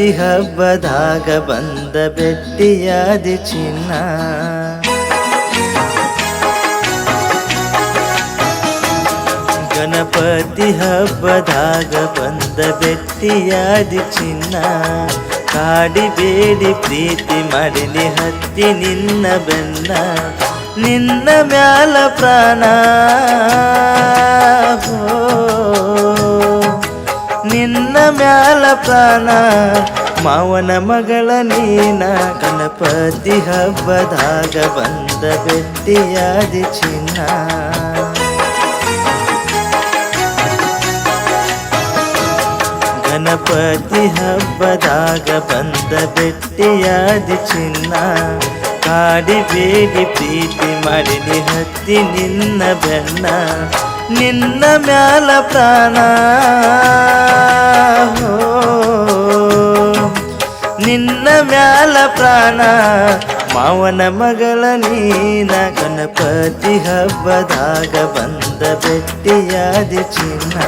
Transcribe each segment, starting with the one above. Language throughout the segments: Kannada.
ಗಣಪತಿ ಹಬ್ಬದಾಗ ಬಂದ ಬೆಟ್ಟಿಯಾದಿ ಚಿನ್ನ. ಗಣಪತಿ ಹಬ್ಬದಾಗ ಬಂದ ಬೆಟ್ಟಿಯಾದಿ ಚಿನ್ನ. ಕಾಡಿಬೇಡಿ ಪ್ರೀತಿ ಮಾಡಲಿ ಹತ್ತಿ ನಿನ್ನ ಬೆನ್ನ. ನಿನ್ನ ಮ್ಯಾಲ ಪ್ರಾಣ ನಿನ್ನ ಮ್ಯಾಲ ಪ್ರಾಣ ಮಾವನ ಮಗಳ ನೀನ. ಗಣಪತಿ ಹಬ್ಬದಾಗ ಬಂದ ಬೆಟ್ಟಿಯಾದಿ ಚಿನ್ನ. ಗಣಪತಿ ಹಬ್ಬದಾಗ ಬಂದ ಬೆಟ್ಟಿಯಾದಿ ಚಿನ್ನ. ಕಾಡಿಬೇಡಿ ಪ್ರೀತಿ ಮಾಡಲಿ ಹತ್ತಿ ನಿನ್ನ ಬೆನ್ನ. ನಿನ್ನ ಮ್ಯಾಲ ಪ್ರಾಣ ನಿನ್ನ ಮ್ಯಾಲ ಪ್ರಾಣ ಮಾವನ ಮಗಳ ನೀನ. ಗಣಪತಿ ಹಬ್ಬದಾಗ ಬಂದ ಬೆಟ್ಟಿಯಾದಿ ಚಿನ್ನ.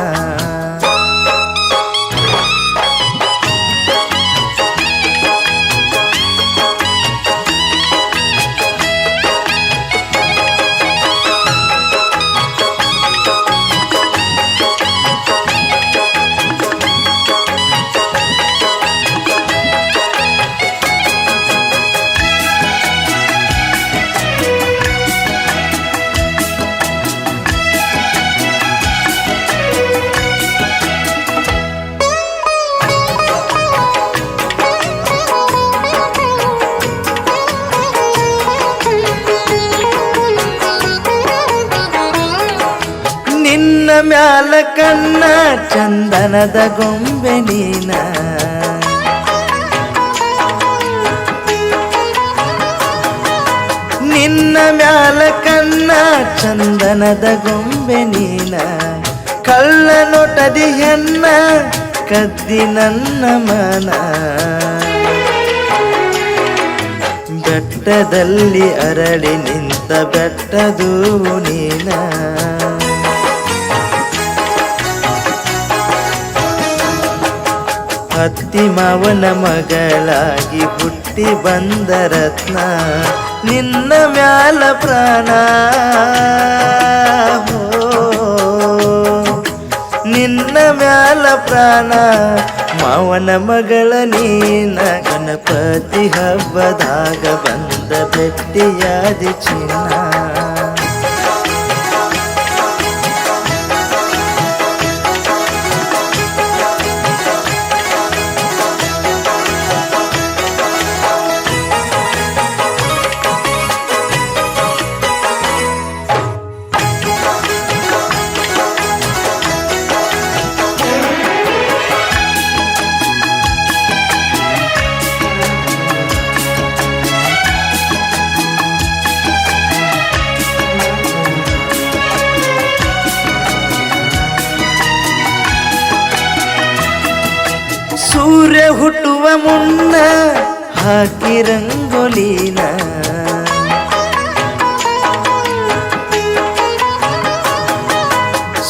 ನಿನ್ನ ಮ್ಯಾಲ ಕಣ್ಣ ಚಂದನದ ಗೊಂಬೆ ನೀನ. ನಿನ್ನ ಮ್ಯಾಲ ಕಣ್ಣ ಚಂದನದ ಗೊಂಬೆ ನೀನ. ಕಳ್ಳ ನೋಟದಿ ಹೆಣ್ಣ ಕದ್ದಿ ನನ್ನ ಮನ. ಬೆಟ್ಟದಲ್ಲಿ ಅರಳಿ ನಿಂತ ಬೆಟ್ಟದು ನೀನ. ಹತ್ತಿ ಮಾವನ ಮಗಳಾಗಿ ಹುಟ್ಟಿ ಬಂದ ರತ್ನ. ನಿನ್ನ ಮ್ಯಾಲ ಪ್ರಾಣ ನಿನ್ನ ಮ್ಯಾಲ ಪ್ರಾಣ ಮಾವನ ಮಗಳ ನೀನ. ಗಣಪತಿ ಹಬ್ಬದಾಗ ಬಂದ ಬೆಟ್ಟಿಯಾದಿ ಚಿನ್ನ. ಸೂರ್ಯ ಹುಟ್ಟುವ ಮುನ್ನ ಹಾಕಿ ರಂಗೋಲಿನ.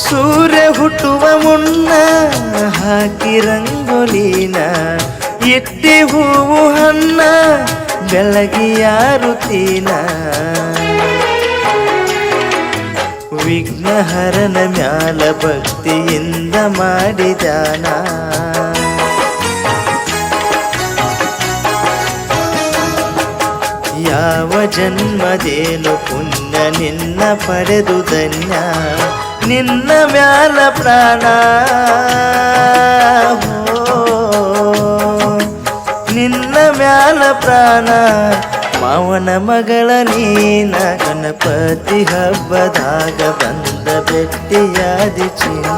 ಸೂರ್ಯ ಹುಟ್ಟುವ ಮುನ್ನ ಹಾಕಿ ರಂಗೋಲಿನ. ಇಟ್ಟಿ ಹೂವು ಹಣ್ಣ ಬೆಳಗಿಯಾರುತ್ತೀನ. ವಿಘ್ನಹರನ ಮ್ಯಾಲ ಭಕ್ತಿಯಿಂದ ಮಾಡಿದಾನ. ಯಾವ ಜನ್ಮದೇನು ಪುಣ್ಯ ನಿನ್ನ ಪಡೆದು ಧನ್ಯ. ನಿನ್ನ ಮ್ಯಾಲ ಪ್ರಾಣ ನಿನ್ನ ಮ್ಯಾಲ ಪ್ರಾಣ ಮಾವನ ಮಗಳ ನೀನ. ಗಣಪತಿ ಹಬ್ಬದಾಗ ಬಂದ ಬೆಟ್ಟಿಯಾದಿ ಚಿನ್ನ.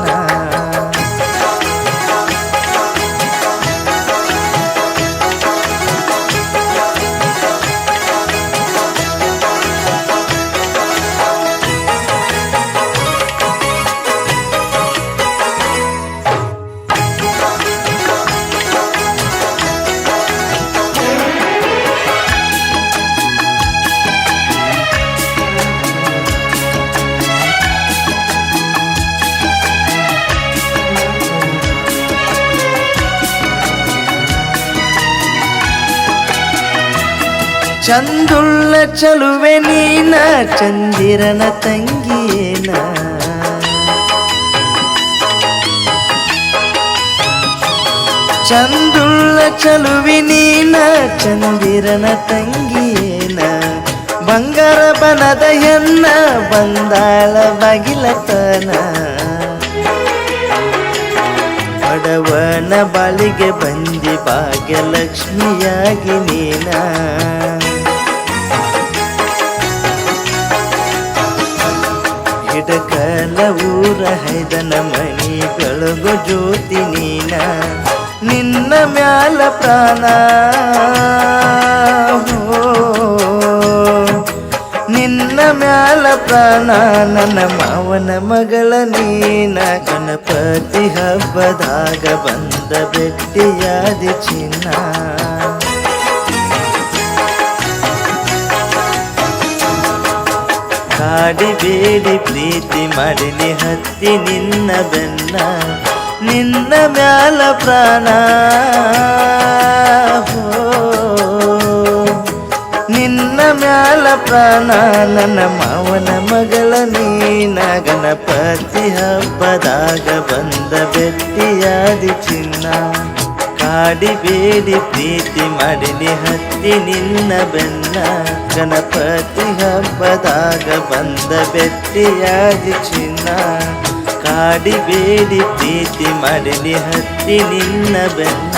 ಚಂದುಳ್ಳ ಚಲುವೆ ನೀನ ಚಂದಿರನ ತಂಗಿಯೇನ ಚಂದುಳ್ಳ ಚಲುವಿ ನೀನ ಚಂದಿರನ ತಂಗಿಯೇನ ಬಂಗಾರ ಬನದ ಹೆಣ್ಣ ಬಂದಾಳ ಬಗಿಲತನ ಬಡವನ ಬಾಳಿಗೆ ಬಂದಿ ಭಾಗ್ಯಲಕ್ಷ್ಮಿಯಾಗಿ ನೀನ ಹಿಡಕಲ ಊರ ಹೈದನ ಮನಿ ಬೆಳಗು ಜ್ಯೋತಿ ನೀನ ನಿನ್ನ ಮ್ಯಾಲ ಪ್ರಾಣ ನಿನ್ನ ಮ್ಯಾಲ ಪ್ರಾಣ ನನ್ನ ಮಾವನ ಮಗಳ ನೀನ ಗಣಪತಿ ಹಬ್ಬದಾಗ ಬಂದ ಭೆಟ್ಟಿಯಾದಿ ಚಿನ್ನ ಕಾಡಿಬೇಡಿ ಪ್ರೀತಿ ಮಾಡಲಿ ಹತ್ತಿ ನಿನ್ನ ಬೆನ್ನ ನಿನ್ನ ಮ್ಯಾಲ ಪ್ರಾಣ ನಿನ್ನ ಮ್ಯಾಲ ಪ್ರಾಣ ನನ್ನ ಮಾವನ ಮಗಳ ನೀನ ಗಣಪತಿ ಹಬ್ಬದಾಗ ಬಂದ ಭೆಟ್ಟಿಯಾದಿ ಚಿನ್ನ ಕಾಡಿಬೇಡಿ ಪ್ರೀತಿ ಮಾಡಲಿ ಹತ್ತಿ ನಿನ್ನ ಬೆನ್ನ ಗಣಪತಿ ಹಬ್ಬದಾಗ ಬಂದ ಭೆಟ್ಟಿಯಾದಿ ಚಿನ್ನ ಕಾಡಿಬೇಡಿ ಪ್ರೀತಿ ಮಾಡಲಿ ಹತ್ತಿ ನಿನ್ನ ಬೆನ್ನ